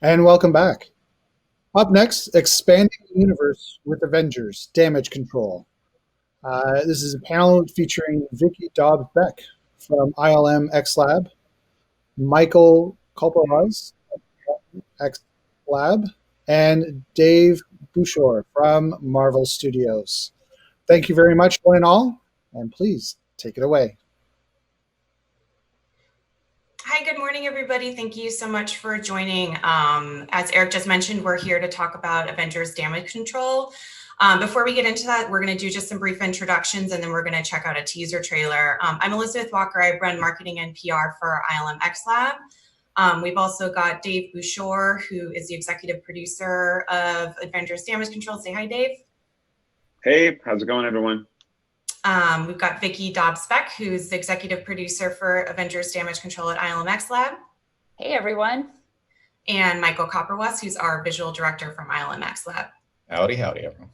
And welcome back. Up next, expanding the universe with Avengers Damage Control. This is a panel featuring Vicki Dobbs Beck from ILMxLAB, Michael Koperwas, X Lab, and Dave Bushore from Marvel Studios. Thank you very much, one and all, and please take it away. Hi, good morning, everybody. Thank you so much for joining. As Eric just mentioned, we're here to talk about Avengers Damage Control. Before we get into that, we're going to do just some brief introductions, and then we're going to check out a teaser trailer. I'm Elizabeth Walker. I run marketing and PR for ILMxLAB. We've also got Dave Bushore, who is the executive producer of Avengers Damage Control. Say hi, Dave. Hey, how's it going, everyone? We've got Vicki Dobbs Beck, who's the executive producer for Avengers Damage Control at ILMxLAB. Hey, everyone. And Michael Koperwas, who's our visual director from ILMxLAB. Howdy, everyone.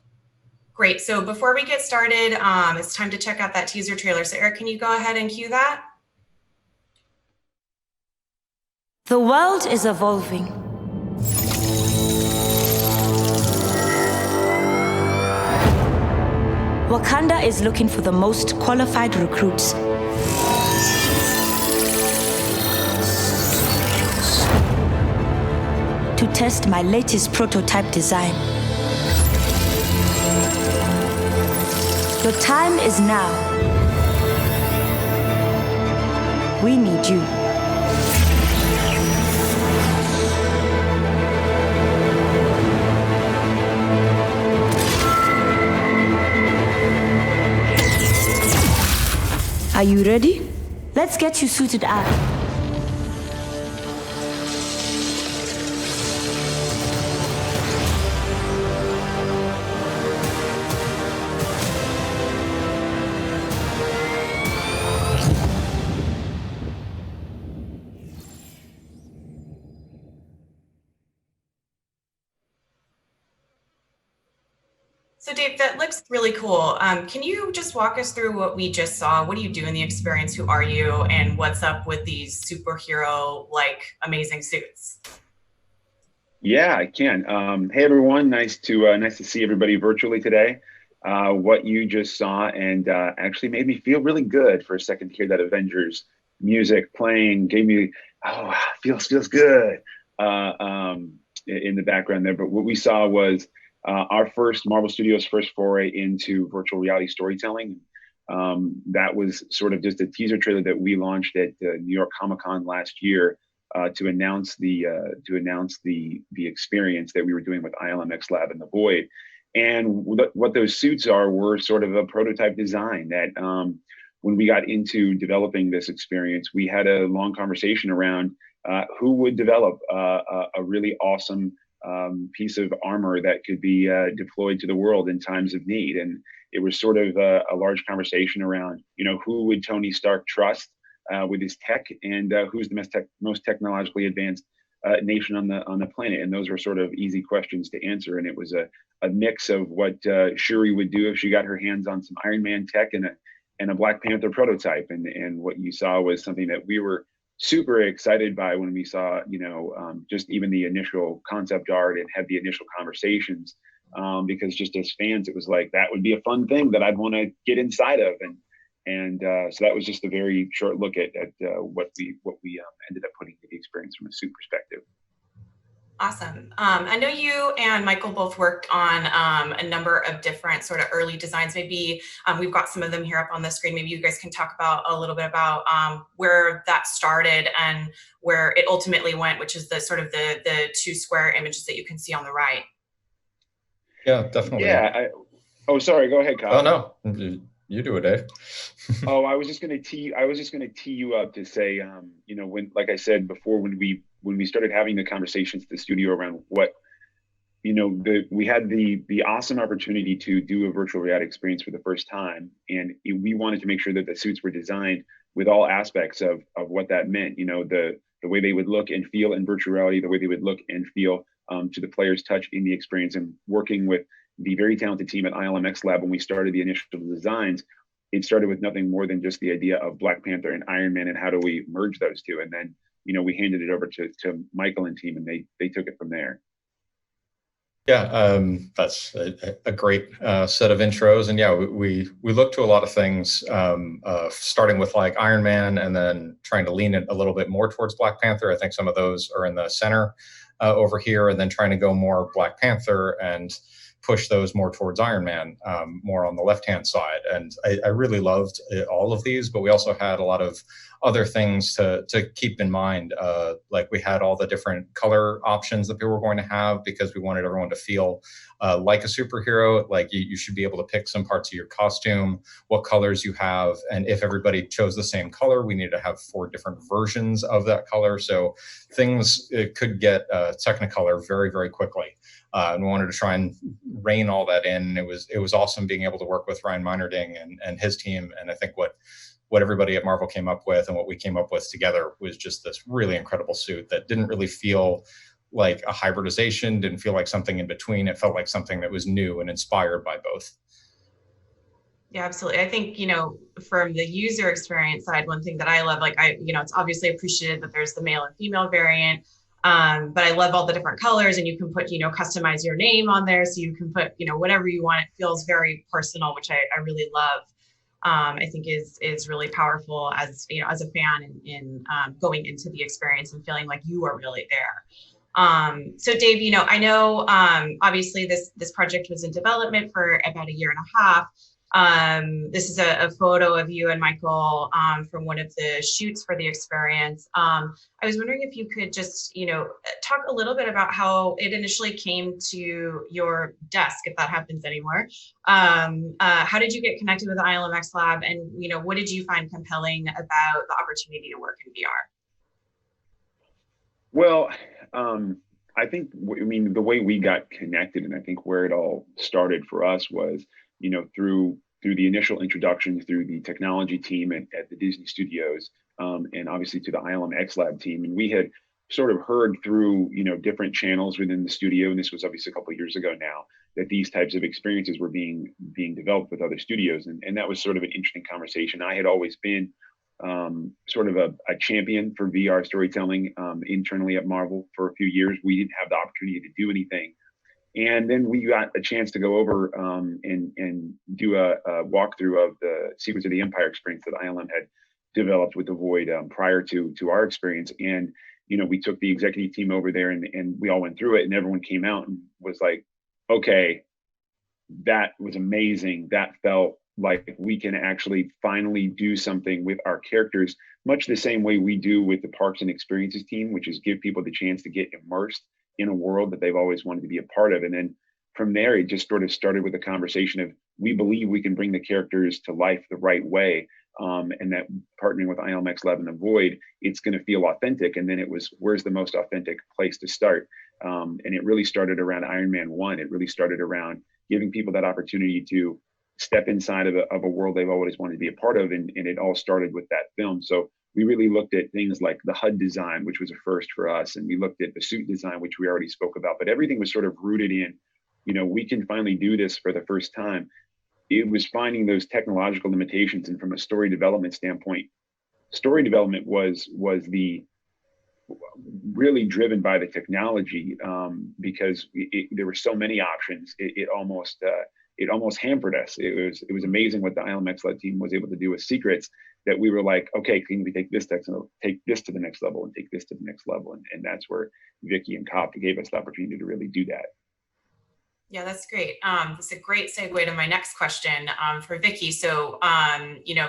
Great. So before we get started, it's time to check out that teaser trailer. So Eric, can you go ahead and cue that? The world is evolving. Wakanda is looking for the most qualified recruits to test my latest prototype design. Your time is now. We need you. Are you ready? Let's get you suited up. So Dave, that looks really cool. Can you just walk us through what we just saw? What do you do in the experience? Who are you? And what's up with these superhero-like amazing suits? Yeah, I can. Hey, everyone. Nice to see everybody virtually today. What you just saw and actually made me feel really good for a second to hear that Avengers music playing. Gave me, feels good in the background there. But what we saw was our Marvel Studios' first foray into virtual reality storytelling. That was sort of just a teaser trailer that we launched at New York Comic-Con last year to announce the experience that we were doing with ILMxLAB and The Void. And what those suits are were sort of a prototype design that when we got into developing this experience, we had a long conversation around who would develop a really awesome piece of armor that could be deployed to the world in times of need. And it was sort of a large conversation around, who would Tony Stark trust with his tech, and who's the most technologically advanced nation on the planet. And those were sort of easy questions to answer. And it was a mix of what Shuri would do if she got her hands on some Iron Man tech and a Black Panther prototype. And what you saw was something that we were super excited by when we saw, just even the initial concept art and had the initial conversations, because just as fans, it was like, that would be a fun thing that I'd want to get inside of. And so that was just a very short look at what we ended up putting into the experience from a suit perspective. Awesome. I know you and Michael both worked on a number of different sort of early designs. Maybe we've got some of them here up on the screen. Maybe you guys can talk about a little bit about where that started and where it ultimately went, which is the sort of the two square images that you can see on the right. Yeah, definitely. Yeah. Sorry. Go ahead, Kyle. Oh no, you do it, Dave. I was just going to tee you up to say, when, like I said before, when we started having the conversations at the studio around what, we had the awesome opportunity to do a virtual reality experience for the first time. And we wanted to make sure that the suits were designed with all aspects of what that meant, the way they would look and feel in virtual reality, the way they would look and feel to the player's touch in the experience. And working with the very talented team at ILMxLAB, when we started the initial designs, it started with nothing more than just the idea of Black Panther and Iron Man and how do we merge those two. And then we handed it over to Michael and team, and they took it from there. Yeah, that's a great set of intros, and yeah, we look to a lot of things, starting with like Iron Man, and then trying to lean it a little bit more towards Black Panther. I think some of those are in the center over here, and then trying to go more Black Panther and push those more towards Iron Man, more on the left-hand side. And I really loved all of these, but we also had a lot of other things to keep in mind. Like we had all the different color options that people were going to have, because we wanted everyone to feel like a superhero. Like you should be able to pick some parts of your costume, what colors you have. And if everybody chose the same color, we needed to have 4 different versions of that color. So things could get Technicolor very, very quickly. And we wanted to try and rein all that in. It was awesome being able to work with Ryan Meinerding and his team. And I think what everybody at Marvel came up with and what we came up with together was just this really incredible suit that didn't really feel like a hybridization, didn't feel like something in between. It felt like something that was new and inspired by both. Yeah, absolutely. I think, from the user experience side, one thing that I love, it's obviously appreciated that there's the male and female variant. But I love all the different colors, and you can put, customize your name on there. So you can put, whatever you want. It feels very personal, which I really love. I think is really powerful as, as a fan in going into the experience and feeling like you are really there. So Dave, I know, obviously this project was in development for about 1.5 years. This is a photo of you and Michael from one of the shoots for the experience. I was wondering if you could just, talk a little bit about how it initially came to your desk, if that happens anymore. How did you get connected with the ILMxLAB, and what did you find compelling about the opportunity to work in VR? Well, I think, the way we got connected, and I think where it all started for us was, through the initial introduction through the technology team at the Disney Studios, and obviously to the ILMxLAB team. And we had sort of heard through, different channels within the studio, and this was obviously a couple of years ago now, that these types of experiences were being developed with other studios. And that was sort of an interesting conversation. I had always been sort of a champion for VR storytelling internally at Marvel for a few years. We didn't have the opportunity to do anything. And then we got a chance to go over and do a walkthrough of the Secrets of the Empire experience that ILM had developed with the Void prior to our experience. And, we took the executive team over there and we all went through it, and everyone came out and was like, okay, that was amazing. That felt like we can actually finally do something with our characters, much the same way we do with the Parks and Experiences team, which is give people the chance to get immersed in a world that they've always wanted to be a part of. And then from there, it just sort of started with a conversation of, we believe we can bring the characters to life the right way. And that partnering with ILMxLAB and the Void, it's going to feel authentic. And then it was, where's the most authentic place to start? And it really started around Iron Man 1. It really started around giving people that opportunity to step inside of a world they've always wanted to be a part of. And it all started with that film. So we really looked at things like the HUD design, which was a first for us. And we looked at the suit design, which we already spoke about, but everything was sort of rooted in, we can finally do this for the first time. It was finding those technological limitations. And from a story development standpoint, story development was the really driven by the technology, because there were so many options. It almost hampered us. It was amazing what the ILMxLAB team was able to do with Secrets, that we were like, okay, can we take this text and take this to the next level and take this to the next level? And that's where Vicki and Cop gave us the opportunity to really do that. Yeah, that's great. It's a great segue to my next question for Vicki. So,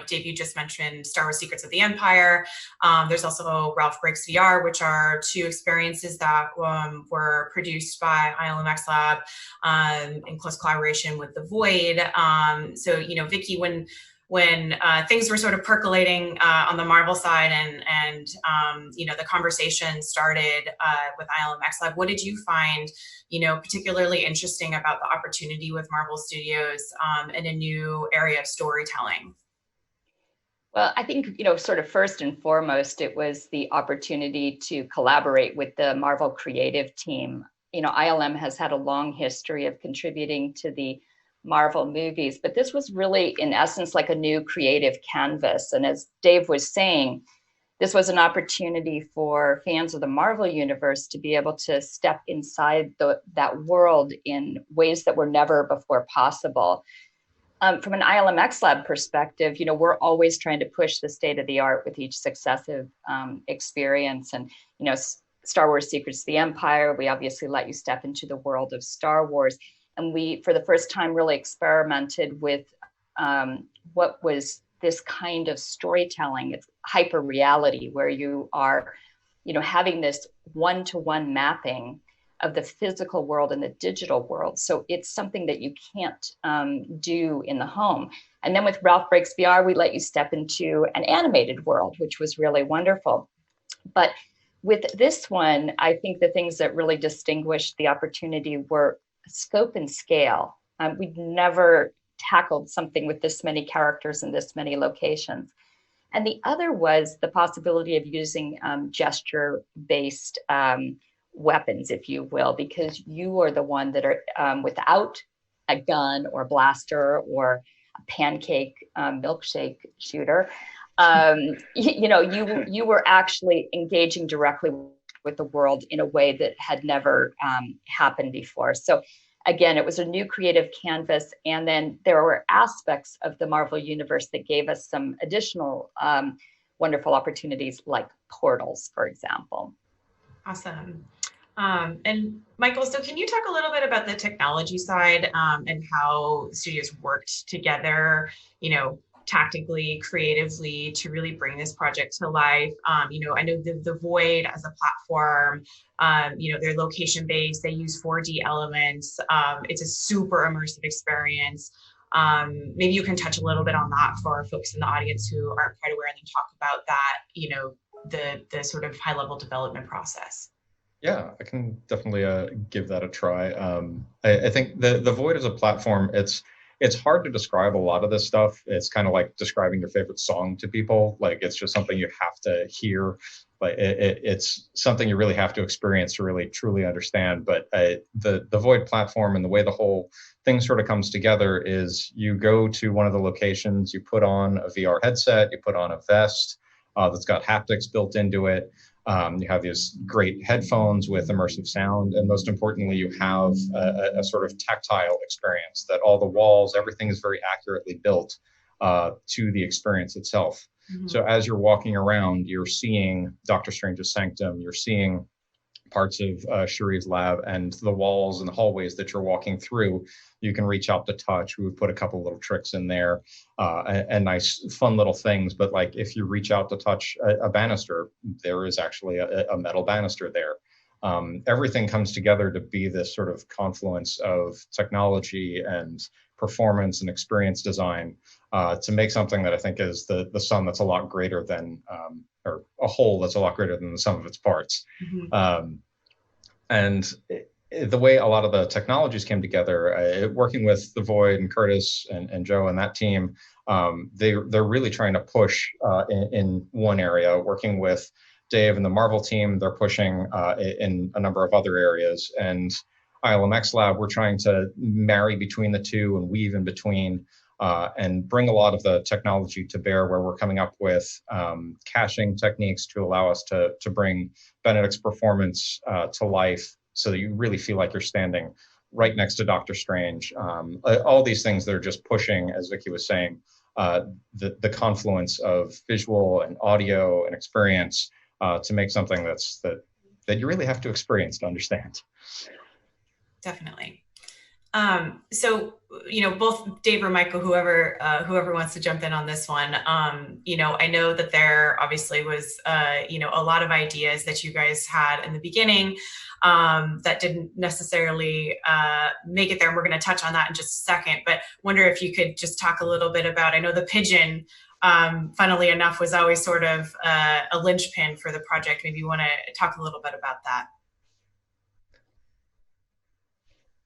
Dave, you just mentioned Star Wars Secrets of the Empire. There's also Ralph Breaks VR, which are 2 experiences that were produced by ILMxLAB in close collaboration with the Void. So, Vicki, when things were sort of percolating on the Marvel side and the conversation started with ILMxLAB, what did you find, particularly interesting about the opportunity with Marvel Studios in a new area of storytelling? Well, I think, sort of first and foremost, it was the opportunity to collaborate with the Marvel creative team. ILM has had a long history of contributing to the Marvel movies, but this was really, in essence, like a new creative canvas. And as Dave was saying, this was an opportunity for fans of the Marvel Universe to be able to step inside that world in ways that were never before possible. From an ILMxLAB perspective, we're always trying to push the state of the art with each successive experience. And, Star Wars Secrets of the Empire, we obviously let you step into the world of Star Wars. And we, for the first time, really experimented with what was this kind of storytelling. It's hyper reality, where you are, having this one-to-one mapping of the physical world and the digital world. So it's something that you can't do in the home. And then with Ralph Breaks VR, we let you step into an animated world, which was really wonderful. But with this one, I think the things that really distinguished the opportunity were scope and scale. We'd never tackled something with this many characters in this many locations. And the other was the possibility of using gesture-based weapons, if you will, because you are the one that are without a gun or blaster or a pancake milkshake shooter. You were actually engaging directly with the world in a way that had never happened before. So again, it was a new creative canvas. And then there were aspects of the Marvel Universe that gave us some additional wonderful opportunities, like portals, for example. Awesome. And Michael, so can you talk a little bit about the technology side and how studios worked together, tactically, creatively, to really bring this project to life? I know the Void as a platform, they're location based, they use 4D elements. It's a super immersive experience. Maybe you can touch a little bit on that for folks in the audience who aren't quite aware, and then talk about that, the sort of high level development process. Yeah, I can definitely give that a try. I think the Void as a platform, it's hard to describe a lot of this stuff. It's kind of like describing your favorite song to people. Like, it's just something you have to hear. But it's something you really have to experience to really truly understand. But the Void platform and the way the whole thing sort of comes together is you go to one of the locations, you put on a VR headset, you put on a vest that's got haptics built into it. You have these great headphones with immersive sound, and most importantly, you have a sort of tactile experience that all the walls, everything is very accurately built to the experience itself. Mm-hmm. So as you're walking around, you're seeing Doctor Strange's sanctum, you're seeing parts of Shuri's lab, and the walls and the hallways that you're walking through, you can reach out to touch. We would put a couple little tricks in there and nice fun little things. But like, if you reach out to touch a banister, there is actually a metal banister there. Everything comes together to be this sort of confluence of technology and performance and experience design to make something that I think is the sum that's a lot greater than, or a whole that's a lot greater than the sum of its parts. Mm-hmm. And the way a lot of the technologies came together, working with the Void and Curtis and Joe and that team, they're really trying to push in one area. Working with Dave and the Marvel team, they're pushing in a number of other areas. And ILMxLAB, we're trying to marry between the two and weave in between and bring a lot of the technology to bear, where we're coming up with caching techniques to allow us to bring Benedict's performance to life, so that you really feel like you're standing right next to Doctor Strange. All these things that are just pushing, as Vicki was saying, the confluence of visual and audio and experience to make something that you really have to experience to understand. Definitely. So, both Dave or Michael, whoever wants to jump in on this one, I know that there obviously was, a lot of ideas that you guys had in the beginning that didn't necessarily make it there. And we're going to touch on that in just a second, but wonder if you could just talk a little bit about, I know the Pigeon, funnily enough, was always sort of a linchpin for the project. Maybe you want to talk a little bit about that.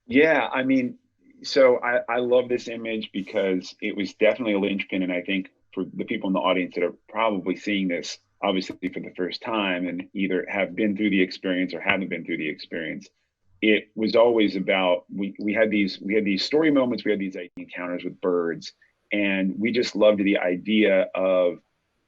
Yeah, I mean, so I love this image because it was definitely a linchpin. And I think for the people in the audience that are probably seeing this, obviously for the first time, and either have been through the experience or haven't been through the experience, it was always about, we had these story moments, we had these encounters with birds, and we just loved the idea of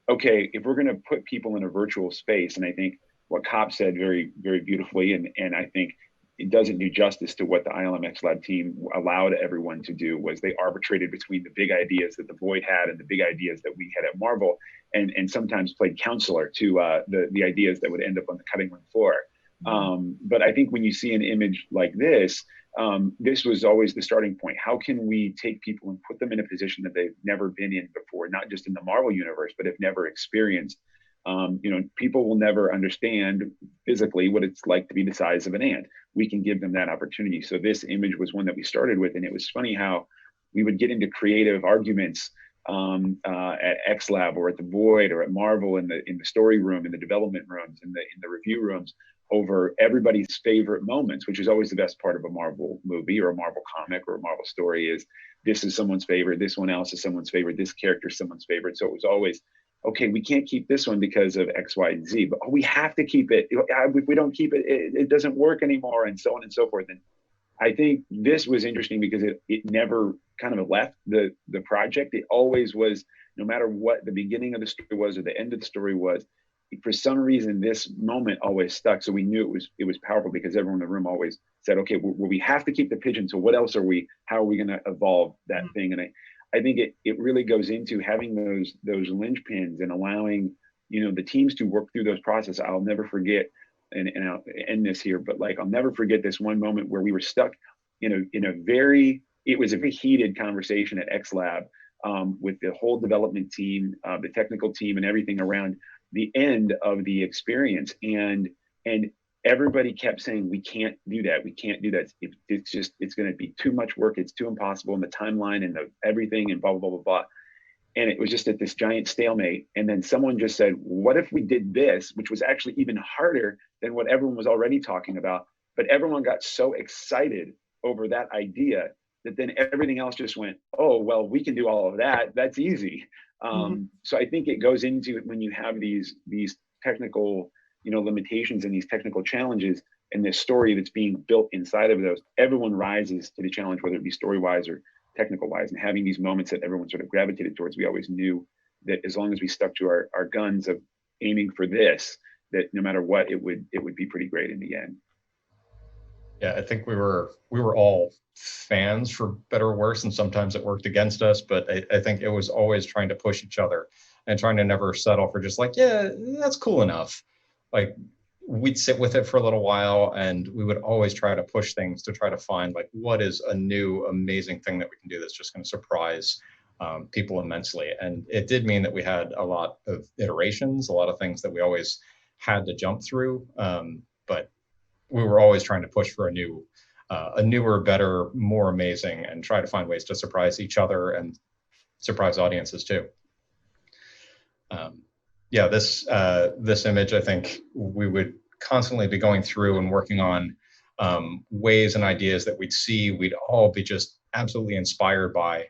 okay, if we're going to put people in a virtual space, and I think what Cop said very, very beautifully, and I think it doesn't do justice to what the ILMxLAB team allowed everyone to do, was they arbitrated between the big ideas that the Void had and the big ideas that we had at Marvel, and sometimes played counselor to the ideas that would end up on the cutting room floor. But I think when you see an image like this, this was always the starting point. How can we take people and put them in a position that they've never been in before, not just in the Marvel universe, but have never experienced? People will never understand physically what it's like to be the size of an ant. We can give them that opportunity. So this image was one that we started with, and it was funny how we would get into creative arguments at XLab or at the Void or at Marvel in the story room, in the development rooms, in the review rooms, over everybody's favorite moments, which is always the best part of a Marvel movie or a Marvel comic or a Marvel story. Is this is someone's favorite, this one else is someone's favorite, this character is someone's favorite. So it was always, okay, we can't keep this one because of X, Y, and Z, but we have to keep it. If we don't keep it, it doesn't work anymore, and so on and so forth. And I think this was interesting because it never kind of left the project. It always was, no matter what the beginning of the story was or the end of the story was, for some reason, this moment always stuck. So we knew it was powerful because everyone in the room always said, okay, well, we have to keep the Pigeon. So what else how are we going to evolve that thing? And I think it really goes into having those linchpins and allowing, the teams to work through those processes. I'll never forget, and I'll end this here, but I'll never forget this one moment where we were stuck it was a very heated conversation at XLab with the whole development team, the technical team, and everything around the end of the experience. And everybody kept saying, we can't do that. We can't do that. It's going to be too much work. It's too impossible in the timeline and everything and blah, blah, blah, blah, blah. And it was just at this giant stalemate. And then someone just said, what if we did this, which was actually even harder than what everyone was already talking about. But everyone got so excited over that idea that then everything else just went, oh, well, we can do all of that. That's easy. So I think it goes into when you have these technical, limitations and these technical challenges and this story that's being built inside of those, everyone rises to the challenge, whether it be story-wise or technical-wise, and having these moments that everyone sort of gravitated towards. We always knew that as long as we stuck to our guns of aiming for this, that no matter what, it would be pretty great in the end. Yeah, I think we were all fans, for better or worse, and sometimes it worked against us, but I think it was always trying to push each other and trying to never settle for just yeah, that's cool enough. We'd sit with it for a little while, and we would always try to push things to try to find what is a new amazing thing that we can do that's just going to surprise people immensely. And it did mean that we had a lot of iterations, a lot of things that we always had to jump through, but we were always trying to push for a newer, better, more amazing, and try to find ways to surprise each other and surprise audiences too. This image, I think we would constantly be going through and working on ways and ideas that we'd all be just absolutely inspired by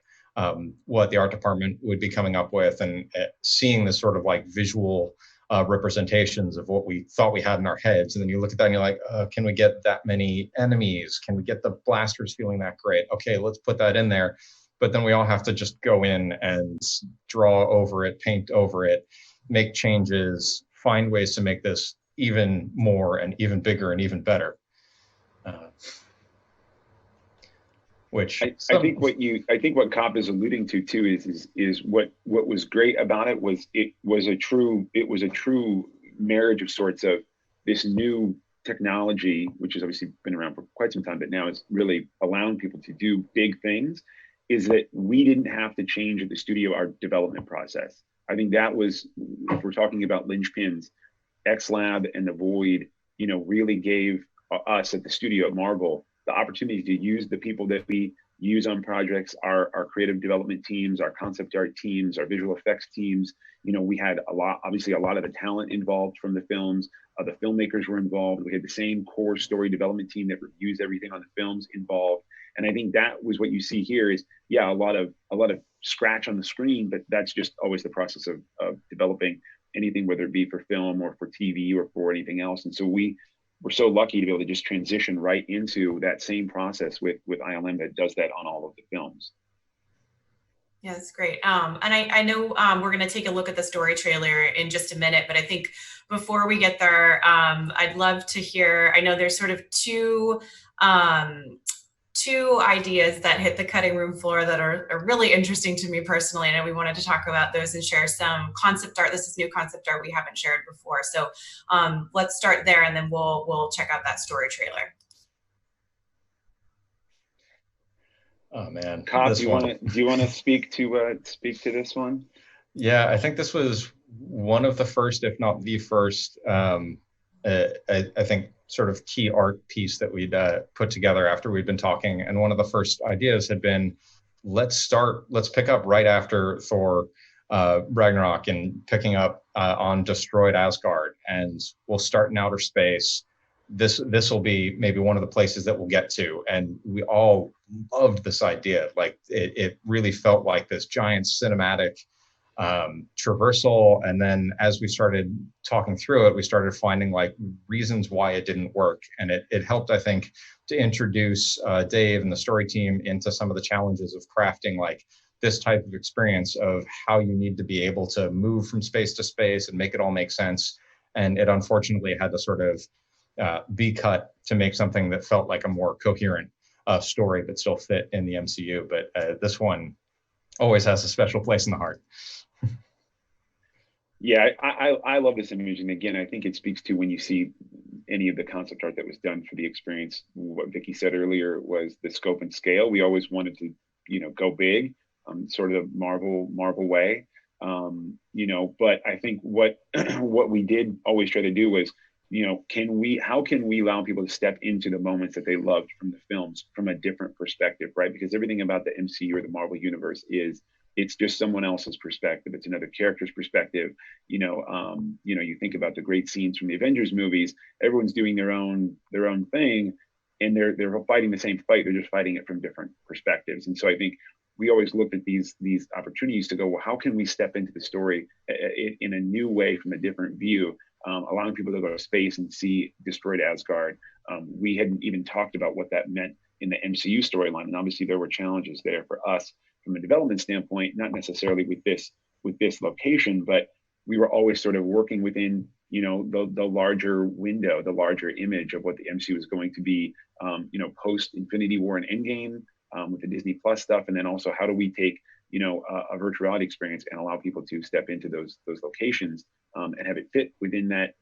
what the art department would be coming up with, and seeing this sort of visual representations of what we thought we had in our heads. And then you look at that and you're like, can we get that many enemies? Can we get the blasters feeling that great? Okay, let's put that in there. But then we all have to just go in and draw over it, paint over it, make changes, find ways to make this even more and even bigger and even better. I think what Cop is alluding to too is what was great about it was a true marriage of sorts of this new technology, which has obviously been around for quite some time, but now it's really allowing people to do big things, is that we didn't have to change at the studio our development process. I think that was, if we're talking about linchpins, XLab and the Void, really gave us at the studio at Marvel the opportunity to use the people that we use on projects, our creative development teams, our concept art teams, our visual effects teams. We had a lot of the talent involved from the films. The filmmakers were involved. We had the same core story development team that reviews everything on the films involved. And I think that was what you see here is, a lot of scratch on the screen, but that's just always the process of developing anything, whether it be for film or for TV or for anything else. And so we're so lucky to be able to just transition right into that same process with ILM that does that on all of the films. Yeah, that's great. And I know we're going to take a look at the story trailer in just a minute, but I think before we get there, I'd love to hear, I know there's sort of two ideas that hit the cutting room floor that are really interesting to me personally. And we wanted to talk about those and share some concept art. This is new concept art we haven't shared before. So let's start there, and then we'll check out that story trailer. Oh man, Kop, do you want to speak to this one? Yeah, I think this was one of the first, if not the first, I think sort of key art piece that we'd put together after we'd been talking. And one of the first ideas had been, let's pick up right after Thor Ragnarok and picking up on destroyed Asgard, and we'll start in outer space. This will be maybe one of the places that we'll get to. And we all loved this idea. Like it really felt like this giant cinematic traversal. And then as we started talking through it, we started finding like reasons why it didn't work. And it helped, I think, to introduce Dave and the story team into some of the challenges of crafting like this type of experience of how you need to be able to move from space to space and make it all make sense. And it unfortunately had to sort of be cut to make something that felt like a more coherent story that still fit in the MCU. But this one always has a special place in the heart. Yeah, I love this image. And again, I think it speaks to when you see any of the concept art that was done for the experience. What Vicki said earlier was the scope and scale. We always wanted to, go big, sort of the Marvel way. But I think what we did always try to do was, how can we allow people to step into the moments that they loved from the films from a different perspective, right? Because everything about the MCU or the Marvel universe it's just someone else's perspective. It's another character's perspective. You think about the great scenes from the Avengers movies. Everyone's doing their own thing, and they're fighting the same fight. They're just fighting it from different perspectives. And so I think we always looked at these opportunities to go, well, how can we step into the story in a new way from a different view, allowing people to go to space and see destroyed Asgard. We hadn't even talked about what that meant in the MCU storyline, and obviously there were challenges there for us from a development standpoint, not necessarily with this location, but we were always sort of working within the larger window, the larger image of what the MCU is going to be, post Infinity War and Endgame, with the Disney Plus stuff, and then also how do we take a virtual reality experience and allow people to step into those locations and have it fit within that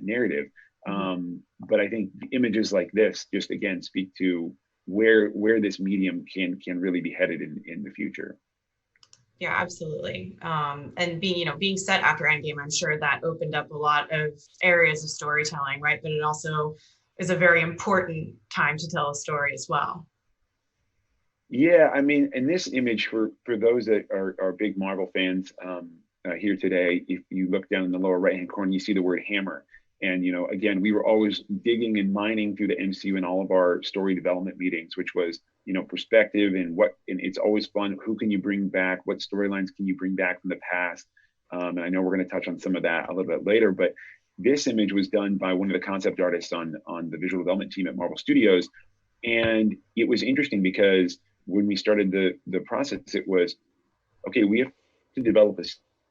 narrative. But I think images like this just again speak to where this medium can really be headed in the future. Yeah, absolutely. And being set after Endgame, I'm sure that opened up a lot of areas of storytelling, right? But it also is a very important time to tell a story as well. Yeah, I mean, and this image for those that are big Marvel fans here today, if you look down in the lower right-hand corner, you see the word hammer. And, again, we were always digging and mining through the MCU in all of our story development meetings, which was, perspective and it's always fun. Who can you bring back? What storylines can you bring back from the past? And I know we're going to touch on some of that a little bit later, but this image was done by one of the concept artists on the visual development team at Marvel Studios. And it was interesting because when we started the process, it was, okay, we have to develop a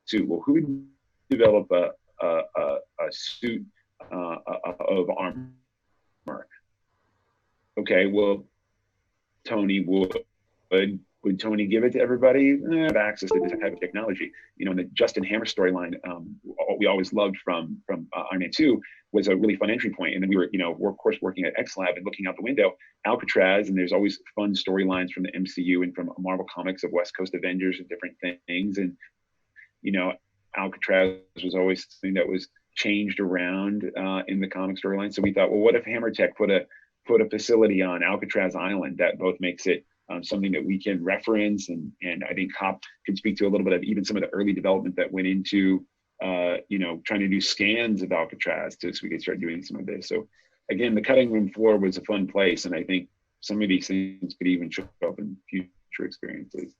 suit. Well, who would develop a suit of armor? Okay, well, Tony would Tony give it to everybody? Have access to this type of technology. In the Justin Hammer storyline, what we always loved from Iron Man 2 was a really fun entry point. And then we were, we're of course working at ILMxLAB and looking out the window, Alcatraz, and there's always fun storylines from the MCU and from Marvel Comics of West Coast Avengers and different things. And, Alcatraz was always something that was changed around in the comic storyline. So we thought, well, what if Hammer Tech put a facility on Alcatraz Island? That both makes it something that we can reference. And I think Kop could speak to a little bit of even some of the early development that went into, trying to do scans of Alcatraz so we could start doing some of this. So again, the cutting room floor was a fun place. And I think some of these things could even show up in future experiences.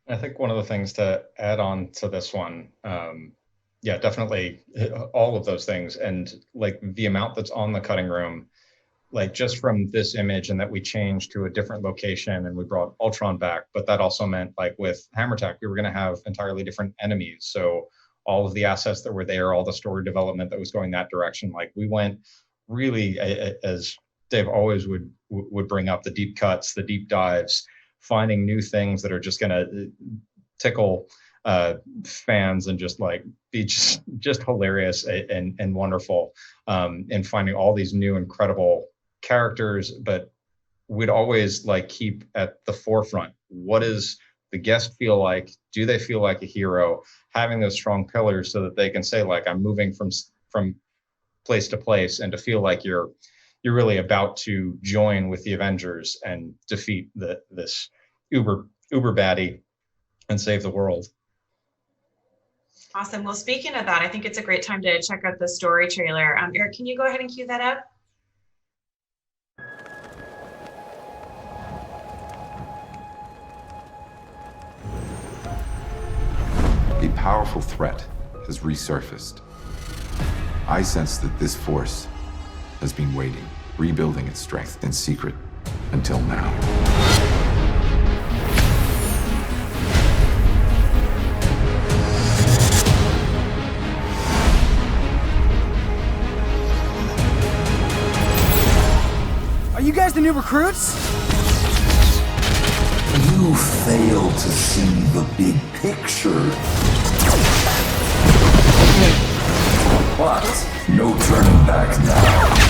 I think one of the things to add on to this one, definitely all of those things. And like the amount that's on the cutting room like just from this image, and that we changed to a different location and we brought Ultron back. But that also meant, like with Hammer Tech, we were going to have entirely different enemies. So all of the assets that were there, all the story development that was going that direction, like we went really, as Dave always would bring up, the deep cuts, the deep dives, finding new things that are just going to tickle fans and just like be just hilarious and wonderful, and finding all these new incredible characters. But we'd always like keep at the forefront, what does the guest feel like? Do they feel like a hero? Having those strong pillars so that they can say, like, I'm moving from place to place, and to feel like you're really about to join with the Avengers and defeat this uber baddie and save the world. Awesome. Well, speaking of that, I think it's a great time to check out the story trailer. Eric, can you go ahead and cue that up? A powerful threat has resurfaced. I sense that this force has been waiting, rebuilding its strength in secret until now. Are you guys the new recruits? You fail to see the big picture. But no turning back now.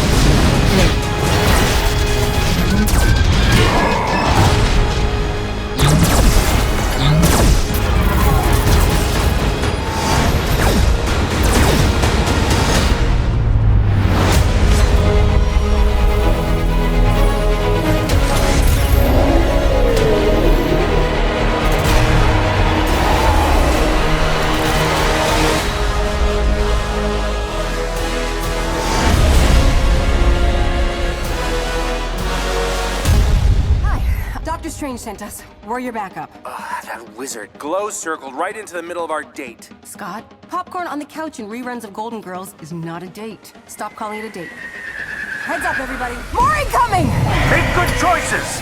Strange sent us. We're your backup. That wizard glow circled right into the middle of our date. Scott, popcorn on the couch and reruns of Golden Girls is not a date. Stop calling it a date. Heads up, everybody. More incoming! Make good choices!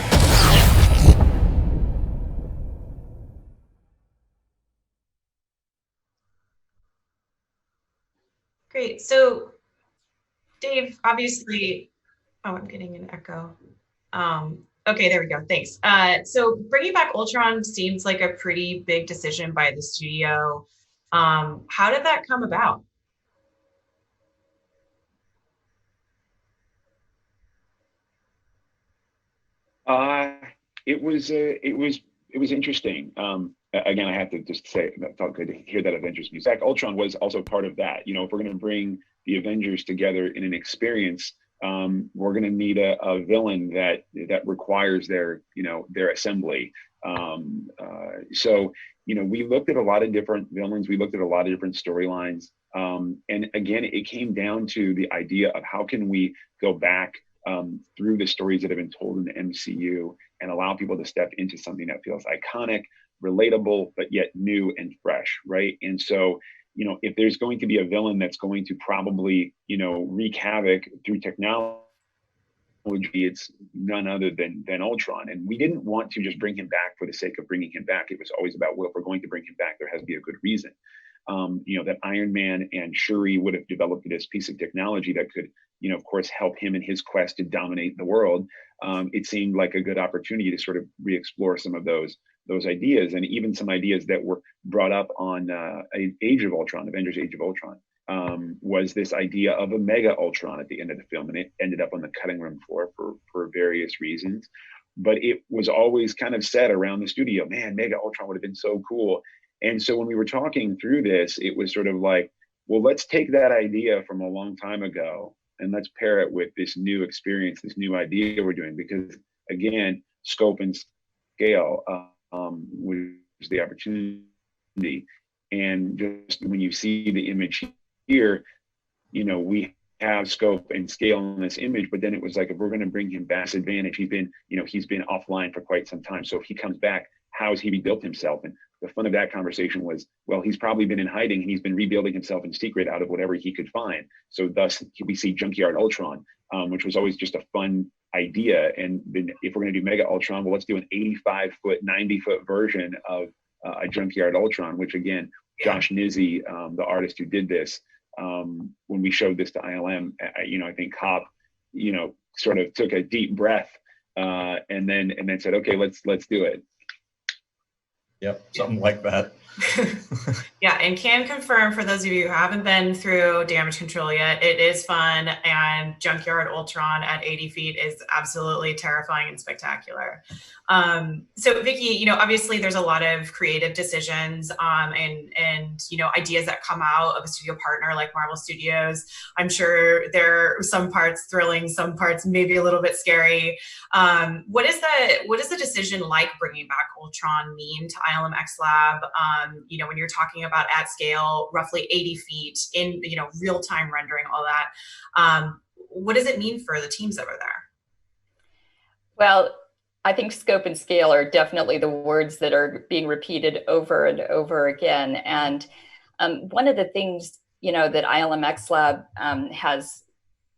Great. So, Dave, obviously, oh, I'm getting an echo. Okay, there we go. Thanks. So bringing back Ultron seems like a pretty big decision by the studio. How did that come about? It was interesting. Again, I have to just say, it felt good to hear that Avengers music. Ultron was also part of that. You know, if we're going to bring the Avengers together in an experience, we're going to need a villain that requires their assembly. So, we looked at a lot of different villains. We looked at a lot of different storylines. And again, it came down to the idea of how can we go back through the stories that have been told in the MCU and allow people to step into something that feels iconic, relatable, but yet new and fresh, right? And so, if there's going to be a villain that's going to probably, wreak havoc through technology, it's none other than Ultron. And we didn't want to just bring him back for the sake of bringing him back. It was always about, well, if we're going to bring him back, there has to be a good reason. That Iron Man and Shuri would have developed this piece of technology that could, of course, help him in his quest to dominate the world. It seemed like a good opportunity to sort of re-explore some of those ideas, and even some ideas that were brought up on Age of Ultron, Avengers Age of Ultron, was this idea of a mega Ultron at the end of the film, and it ended up on the cutting room floor for various reasons. But it was always kind of said around the studio, man, mega Ultron would have been so cool. And so when we were talking through this, it was sort of like, well, let's take that idea from a long time ago and let's pair it with this new experience, this new idea we're doing, because again, scope and scale was the opportunity. And just when you see the image here, we have scope and scale in this image, but then it was like, if we're going to bring him back, advantage, he's been offline for quite some time. So if he comes back, how's he rebuilt himself? And the fun of that conversation was, well, he's probably been in hiding and he's been rebuilding himself in secret out of whatever he could find. So thus we see Junkyard Ultron, which was always just a fun idea. And then if we're going to do Mega Ultron, well, let's do an 85-foot, 90-foot version of a Junkyard Ultron, which again, Josh Nizzi, the artist who did this, when we showed this to ILM, I think Cop, sort of took a deep breath and then said, okay, let's do it. Yep, something like that. Yeah, and can confirm for those of you who haven't been through Damage Control yet, it is fun, and Junkyard Ultron at 80 feet is absolutely terrifying and spectacular. So Vicki, obviously there's a lot of creative decisions and ideas that come out of a studio partner like Marvel Studios. I'm sure there are some parts thrilling, some parts maybe a little bit scary. What is the decision like bringing back Ultron mean to ILMxLAB? When you're talking about at scale, roughly 80 feet in, real-time rendering, all that, what does it mean for the teams over there? Well, I think scope and scale are definitely the words that are being repeated over and over again. And one of the things, that ILMxLAB has,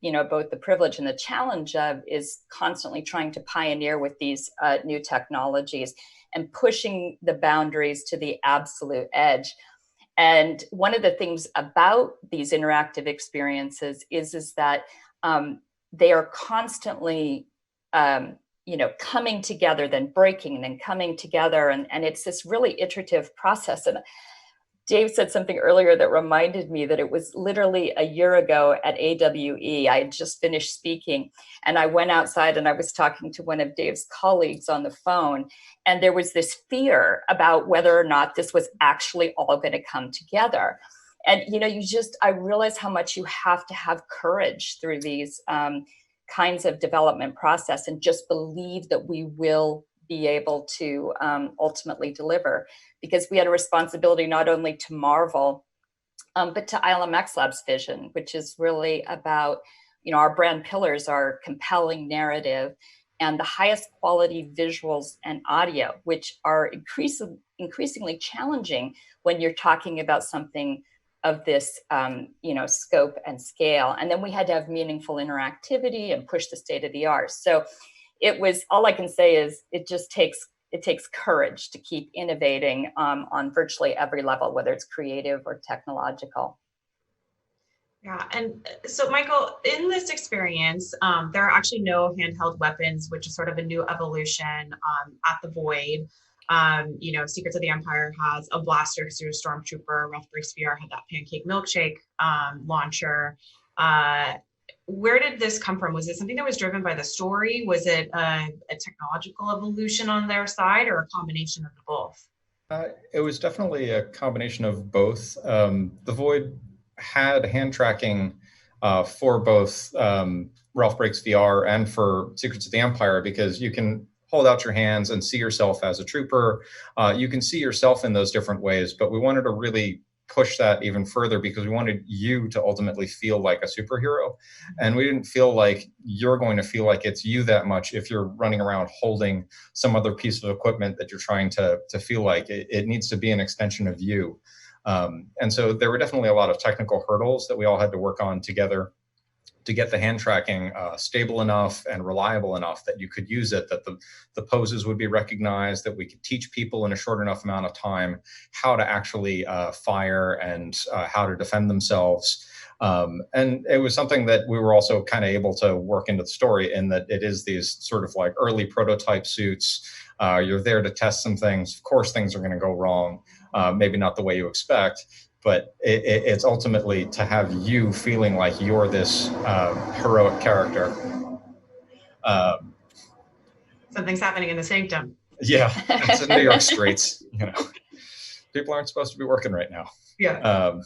both the privilege and the challenge of is constantly trying to pioneer with these new technologies and pushing the boundaries to the absolute edge. And one of the things about these interactive experiences is that they are constantly, coming together, then breaking, and then coming together. And it's this really iterative process. And Dave said something earlier that reminded me that it was literally a year ago at AWE. I had just finished speaking and I went outside and I was talking to one of Dave's colleagues on the phone. And there was this fear about whether or not this was actually all going to come together. And, I realized how much you have to have courage through these kinds of development process and just believe that we will be able to ultimately deliver, because we had a responsibility not only to Marvel, but to ILMxLAB's vision, which is really about, our brand pillars are compelling narrative and the highest quality visuals and audio, which are increasingly challenging when you're talking about something of this, scope and scale. And then we had to have meaningful interactivity and push the state of the art. So it was, all I can say is it takes courage to keep innovating on virtually every level, whether it's creative or technological. Yeah, and so Michael, in this experience, there are actually no handheld weapons, which is sort of a new evolution at the Void. Secrets of the Empire has a blaster through Stormtrooper. Ralph Breaks VR had that pancake milkshake launcher. Where did this come from? Was it something that was driven by the story? Was it a technological evolution on their side, or a combination of the both? It was definitely a combination of both. The Void had hand tracking for both Ralph Breaks VR and for Secrets of the Empire, because you can hold out your hands and see yourself as a trooper. You can see yourself in those different ways, but we wanted to really push that even further because we wanted you to ultimately feel like a superhero. And we didn't feel like you're going to feel like it's you that much if you're running around holding some other piece of equipment that you're trying to feel like. It needs to be an extension of you. And so there were definitely a lot of technical hurdles that we all had to work on together to get the hand tracking stable enough and reliable enough that you could use it, that the poses would be recognized, that we could teach people in a short enough amount of time how to actually fire and how to defend themselves. And it was something that we were also kind of able to work into the story, in that it is these sort of like early prototype suits. You're there to test some things. Of course, things are going to go wrong, maybe not the way you expect. But it's ultimately to have you feeling like you're this heroic character. Something's happening in the sanctum. Yeah, it's in New York streets. People aren't supposed to be working right now. Yeah.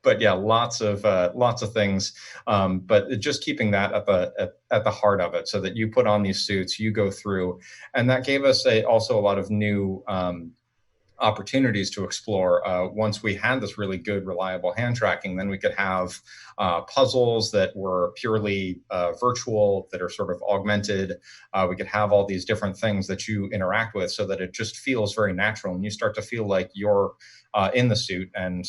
But yeah, lots of things. But just keeping that at the heart of it, so that you put on these suits, you go through, and that gave us also a lot of new opportunities to explore. Once we had this really good, reliable hand tracking, then we could have puzzles that were purely virtual, that are sort of augmented. We could have all these different things that you interact with so that it just feels very natural, and you start to feel like you're in the suit, and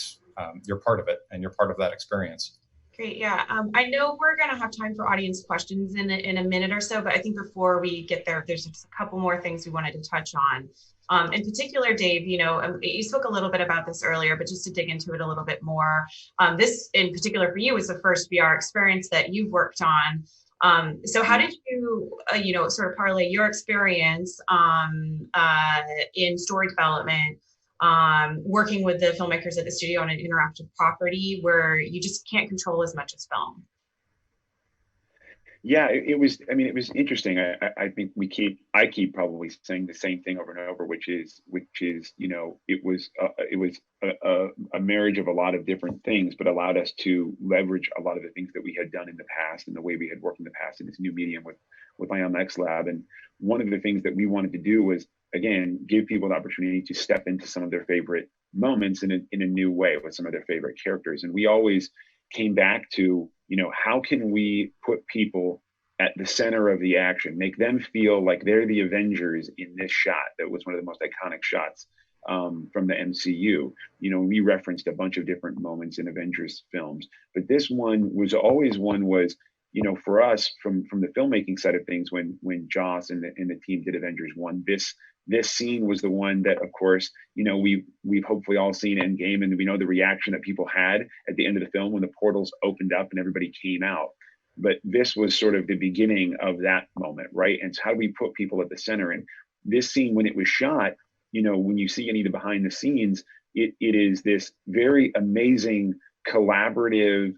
you're part of it, and you're part of that experience. Great, yeah. I know we're going to have time for audience questions in a minute or so, but I think before we get there, there's just a couple more things we wanted to touch on. In particular, Dave, you spoke a little bit about this earlier, but just to dig into it a little bit more, this in particular for you was the first VR experience that you've worked on. So how did you, sort of parlay your experience in story development, working with the filmmakers at the studio on an interactive property where you just can't control as much as film? Yeah, it was interesting. I think I keep probably saying the same thing over and over, which is, it was a marriage of a lot of different things, but allowed us to leverage a lot of the things that we had done in the past and the way we had worked in the past in this new medium with ILMxLAB. And one of the things that we wanted to do was, again, give people the opportunity to step into some of their favorite moments in a new way with some of their favorite characters. And we always came back to, how can we put people at the center of the action, make them feel like they're the Avengers in this shot that was one of the most iconic shots from the MCU. We referenced a bunch of different moments in Avengers films, but this one was always for us from the filmmaking side of things, when Joss and the team did Avengers 1, this scene was the one that, of course, we've hopefully all seen Endgame, and we know the reaction that people had at the end of the film when the portals opened up and everybody came out. But this was sort of the beginning of that moment, right? And so how do we put people at the center? And this scene, when it was shot, when you see any of the behind the scenes, it is this very amazing collaborative,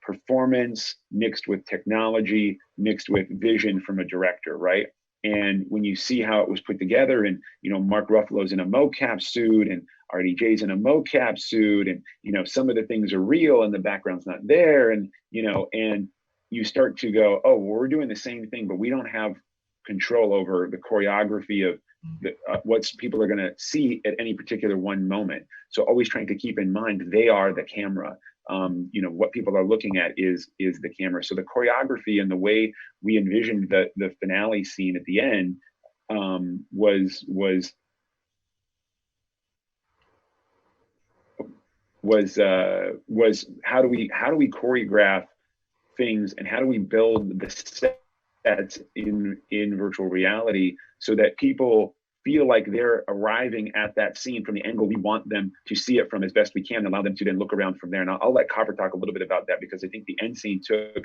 performance mixed with technology, mixed with vision from a director, right? And when you see how it was put together, and Mark Ruffalo's in a mocap suit, and RDJ's in a mocap suit, and some of the things are real and the background's not there, and and you start to go, oh, well, we're doing the same thing, but we don't have control over the choreography of what people are going to see at any particular one moment. So always trying to keep in mind they are the camera. What people are looking at is the camera. So the choreography and the way we envisioned the finale scene at the end was how do we choreograph things, and how do we build the sets in virtual reality so that people feel like they're arriving at that scene from the angle we want them to see it from as best we can, and allow them to then look around from there. And I'll let Copper talk a little bit about that, because I think the end scene took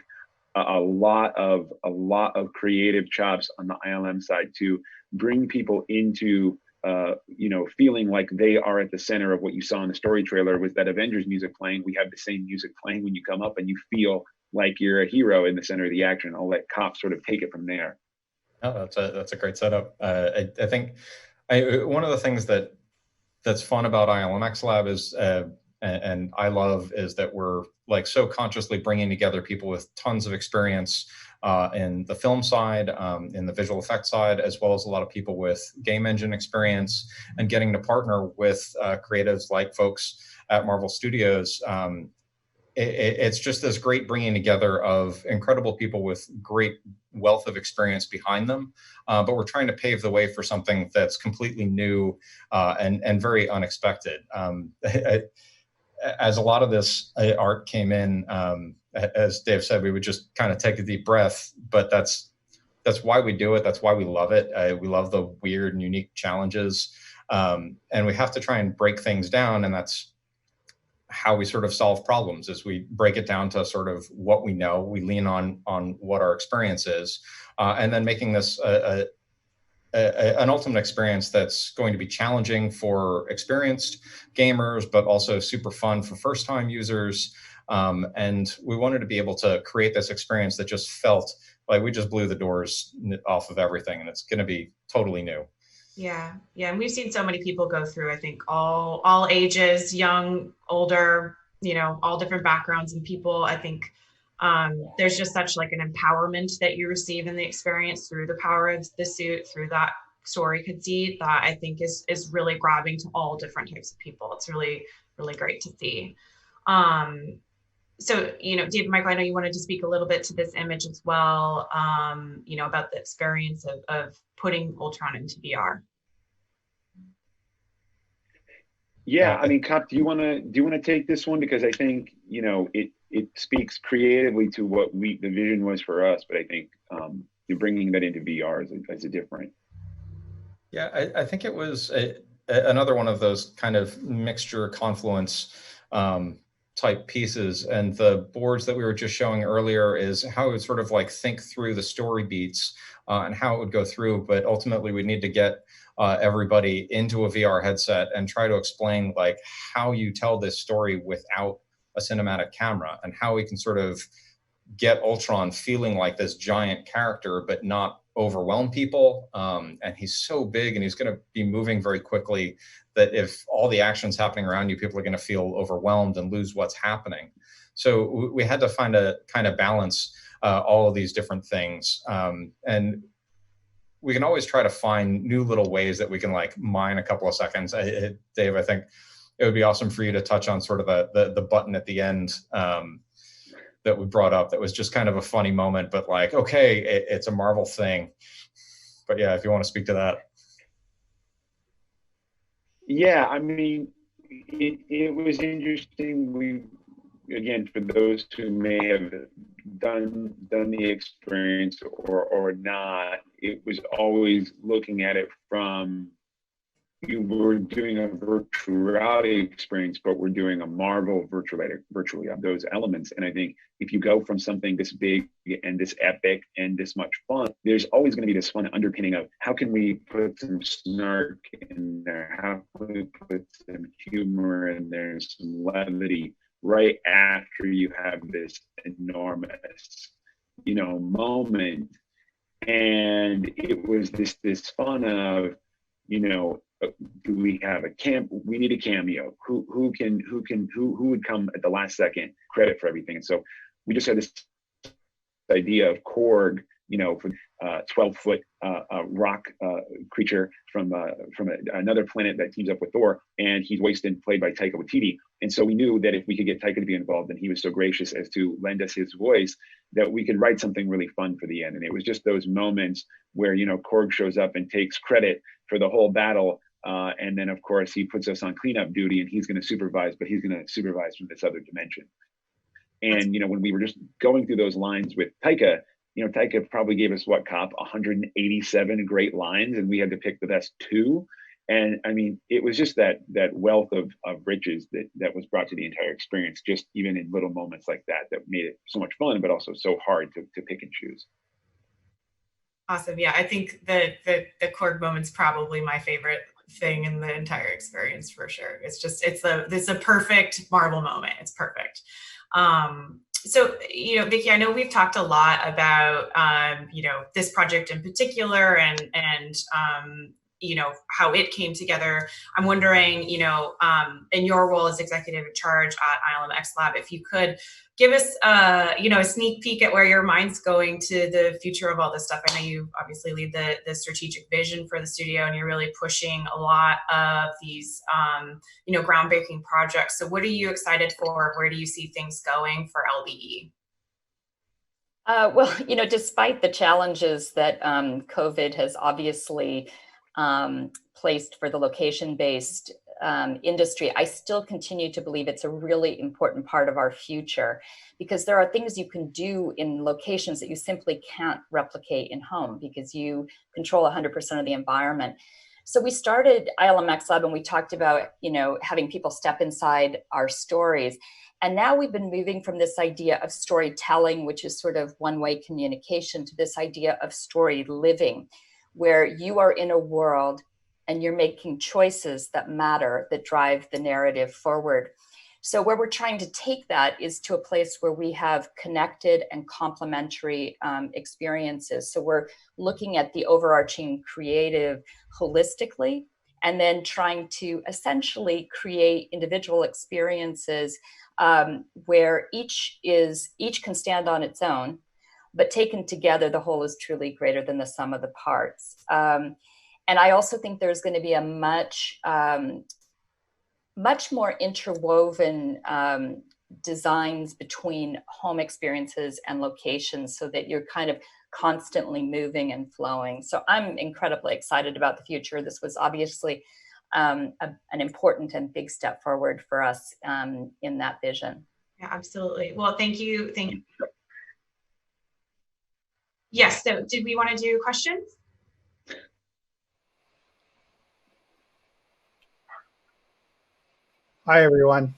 a lot of creative chops on the ILM side to bring people into feeling like they are at the center of what you saw in the story trailer. Was that Avengers music playing? We have the same music playing when you come up, and you feel like you're a hero in the center of the action. I'll let Cop sort of take it from there. Oh, that's a great setup. I think one of the things that's fun about ILMxLAB is, and I love, is that we're like so consciously bringing together people with tons of experience in the film side, in the visual effects side, as well as a lot of people with game engine experience, and getting to partner with creatives like folks at Marvel Studios. It's just this great bringing together of incredible people with great wealth of experience behind them, but we're trying to pave the way for something that's completely new and very unexpected. As a lot of this art came in, as Dave said, we would just kind of take a deep breath, but that's why we do it. That's why we love it. We love the weird and unique challenges, and we have to try and break things down, and that's how we sort of solve problems. Is we break it down to sort of what we know, we lean on what our experience is, and then making this an ultimate experience that's going to be challenging for experienced gamers, but also super fun for first-time users. And we wanted to be able to create this experience that just felt like we just blew the doors off of everything, and it's going to be totally new. Yeah, and we've seen so many people go through, I think, all ages, young, older, all different backgrounds and people. I think there's just such like an empowerment that you receive in the experience through the power of the suit, through that story could see that I think is really grabbing to all different types of people. It's really, really great to see. So, David, Michael, I know you wanted to speak a little bit to this image as well, about the experience of putting Ultron into VR. Yeah, I mean, Kop, do you want to take this one, because I think it speaks creatively to what the vision was for us, but I think you're bringing that into VR as a different. Yeah, I think it was another one of those kind of mixture confluence type pieces, and the boards that we were just showing earlier is how it would sort of like think through the story beats and how it would go through, but ultimately we need to get everybody into a VR headset and try to explain like how you tell this story without a cinematic camera, and how we can sort of get Ultron feeling like this giant character, but not overwhelm people. And he's so big and he's going to be moving very quickly that if all the action's happening around you, people are going to feel overwhelmed and lose what's happening. So we had to find a kind of balance all of these different things. And we can always try to find new little ways that we can like mine a couple of seconds. Dave, I think it would be awesome for you to touch on sort of the button at the end that we brought up. That was just kind of a funny moment, but like, okay, it's a Marvel thing. But yeah, if you want to speak to that. Yeah, I mean, it was interesting. Again, for those who may have done the experience or not, it was always looking at it from, you were doing a virtual reality experience, but we're doing a Marvel virtually of those elements. And I think if you go from something this big and this epic and this much fun, there's always going to be this fun underpinning of how can we put some snark in there? How can we put some humor in there, some levity right after you have this enormous, moment. And it was this fun of, do we have we need a cameo? Who would come at the last second, credit for everything? And so we just had this idea of Korg, for 12-foot rock creature from another planet that teams up with Thor, and he's wasted, played by Taika Waititi. And so we knew that if we could get Taika to be involved, and he was so gracious as to lend us his voice, that we could write something really fun for the end. And it was just those moments where Korg shows up and takes credit for the whole battle. And then, of course, he puts us on cleanup duty, and he's going to supervise, but he's going to supervise from this other dimension. And, when we were just going through those lines with Taika, Taika probably gave us, 187 great lines, and we had to pick the best 2. And I mean, it was just that wealth of riches that was brought to the entire experience, just even in little moments like that made it so much fun, but also so hard to pick and choose. Awesome. Yeah, I think the Korg moment's probably my favorite thing in the entire experience for sure. It's a perfect Marvel moment. It's perfect. So, Vicki, I know we've talked a lot about, this project in particular and how it came together. I'm wondering, in your role as executive in charge at ILMxLAB, if you could give us, a sneak peek at where your mind's going to the future of all this stuff. I know you obviously lead the strategic vision for the studio, and you're really pushing a lot of these, groundbreaking projects. So what are you excited for? Where do you see things going for LBE? Well, despite the challenges that COVID has obviously placed for the location-based industry, I still continue to believe it's a really important part of our future, because there are things you can do in locations that you simply can't replicate in home because you control 100% of the environment. So we started ILMxLAB, and we talked about, having people step inside our stories. And now we've been moving from this idea of storytelling, which is sort of one-way communication, to this idea of story living, where you are in a world and you're making choices that matter, that drive the narrative forward. So where we're trying to take that is to a place where we have connected and complementary experiences. So we're looking at the overarching creative holistically, and then trying to essentially create individual experiences where each can stand on its own, but taken together, the whole is truly greater than the sum of the parts. And I also think there's going to be a much more interwoven designs between home experiences and locations, so that you're kind of constantly moving and flowing. So I'm incredibly excited about the future. This was obviously an important and big step forward for us in that vision. Yeah, absolutely. Well, thank you. Thank you. Yes, so did we want to do questions? Hi, everyone.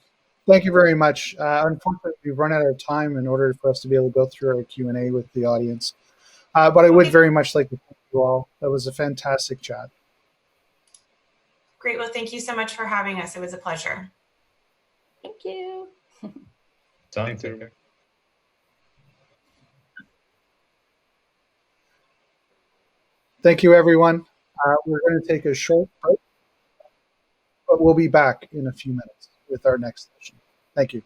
Thank you very much. Unfortunately, we've run out of time in order for us to be able to go through our Q&A with the audience. But I would very much like to thank you all. That was a fantastic chat. Great. Well, thank you so much for having us. It was a pleasure. Thank you. Thank you. Thank you, everyone. We're going to take a short break, but we'll be back in a few minutes with our next session. Thank you.